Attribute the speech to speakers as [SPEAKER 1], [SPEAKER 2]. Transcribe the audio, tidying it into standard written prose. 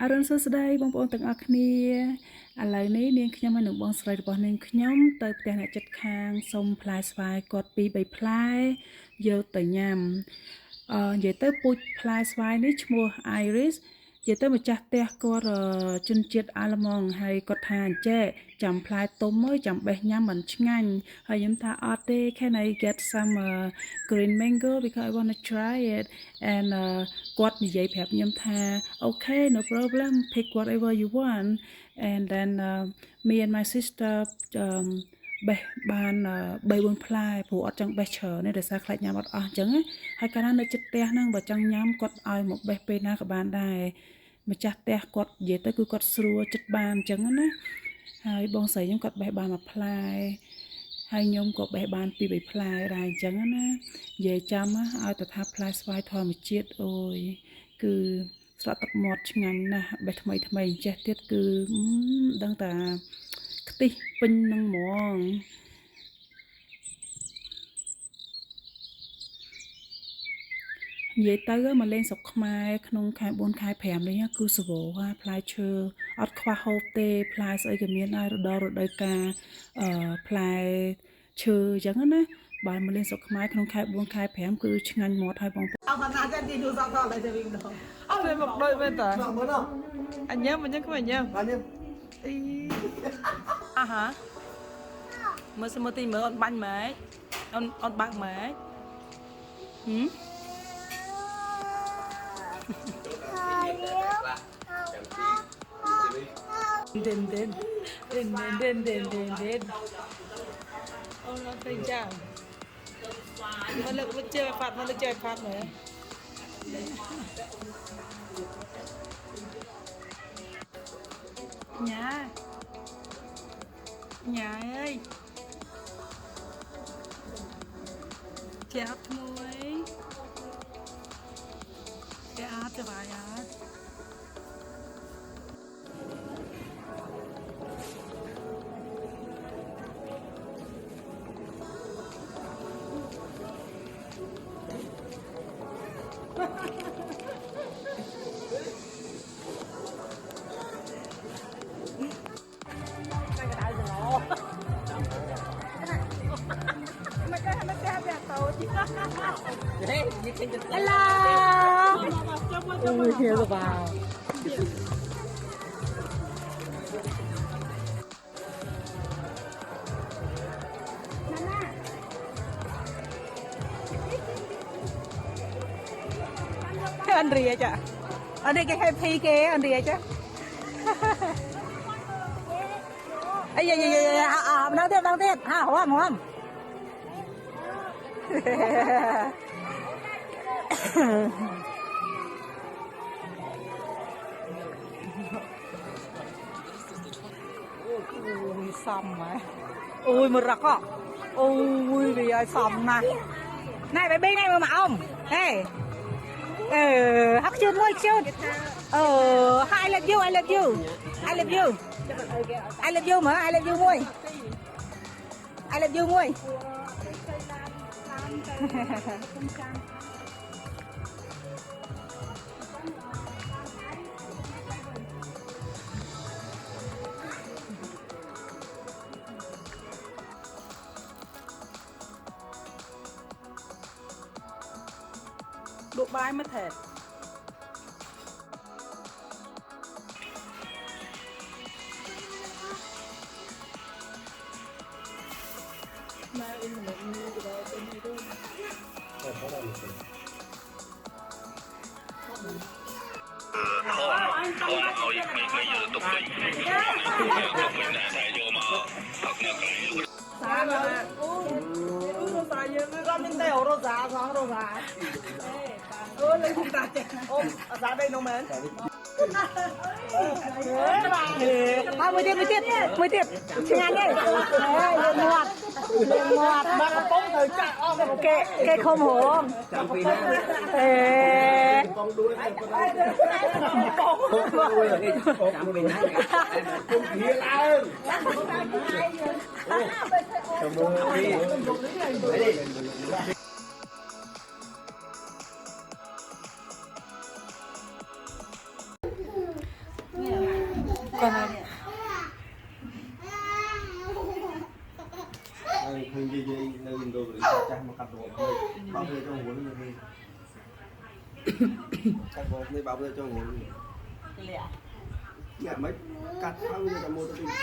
[SPEAKER 1] អរុនសួស្តីបងប្អូនទាំងអស់គ្នាឥឡូវនេះនាងខ្ញុំហើយនឹងបងស្រីរបស់នាងខ្ញុំទៅផ្ទះអ្នកជិតខាងសុំផ្លែស្វាយគាត់2 3ផ្លែយកទៅញ៉ាំនិយាយទៅពូជផ្លែស្វាយនេះឈ្មោះ Iris និយាយទៅម្ចាស់ផ្ទះគាត់ជនជាតិអាល្លឺម៉ង់ហើយគាត់ថាអញ្ចេះចាំផ្លែទុំមើលចាំបេះញ៉ាំមិនឆ្ងាញ់ហើយខ្ញុំថាអត់ទេ Can I get some green mango because I want to try it and គាត់និយាយប្រាប់ខ្ញុំថា okay no problem pick whatever you want and then me and my sister បេះបាន3 4ផ្លែព្រោះអត់ចង់បេះច្រើនទេដោយសារខ្លាចញ៉ាំអត់អស់អញ្ចឹងហើយកាលណានៅចិត្តផ្ទះហ្នឹងបើចង់ញ៉ាំគាត់ឲ្យមកបេះពេលណាក៏បានដែរម្ចាស់ផ្ទះគាត់និយាយទៅគឺគាត់ស្រួលចិត្តបានអញ្ចឹងណាហើយបងស្រីខ្ញុំគាត់បេះបាន1ផ្លែហើយខ្ញុំក៏បេះបាន2 3ផ្លែដែរអញ្ចឹងណានិយាយចាំឲ្យទៅថាផ្លែស្វាយធម្មជាតិអូយគឺស្រក់ទឹកមាត់ឆ្ងាញ់ណាស់បេះថ្មីថ្មីចេះទៀតគឺដឹងតាខ្ទិះពេញនឹងហ្មងនិយាយទៅមកលេងស្រុកខ្មែរក្នុងខែ4ខែ5នេះគឺសវោផ្លែឈើអត់ខ្វះហូបទេផ្លែស្អីក៏មានដែររដូវកាលផ្លែឈើអញ្ចឹងណាបើមកលេងស្រុកខ្មែរក្នុងខែ4ខែ5គឺឆ្ងាញ់មាត់ហើយបងប្អូនអត់ណាចាំទីនោះសក់ដល់តែវិញដល់អត់មកដូចមែនតាអញញ៉ាំគ្មានញ៉ាំអីអាហាមើលស្មើទីមើលអត់បាញ់ម៉េចអត់បាក់ម៉េចDenអូនអត់ទៅចាំមកលើកមកជើផាត់មកលើកជើផាត់មើលញ៉ាអើយចាប់មួយគេអត់ទៅបាយអត់Hello. Ui, here vào. Anh rìa chứ. Ở đây cái happy kia anh rìa chứ. Ây da đang tiếp. Ha, không. Ui xong mà ui một rắc á ui vì ai xong nè này bé bên này mà ông hey hấp chân môi chân I love you I love you I love you I love you mà I love you môi I love you môi độ bài mất thẹt mà in một người từ đó bên này thôi Thôi mấy giờ tục đi mình đã thay vô mà thật là cái sao mà uống sao vậy con những tay ổ giá sao ổ giá lấy không ta ôm giá đây nó mến mới tiếp nhanh đi ngọt bác có thời chạy cái không hổ còn là nè
[SPEAKER 2] hình gì nơi đồ chắc mà cắt đồ bao giờ cho ngủ nữa đi cắt đồ này bao giờ cho ngủ
[SPEAKER 1] lẹ
[SPEAKER 2] dạ mấy cắt bao giờ cho mua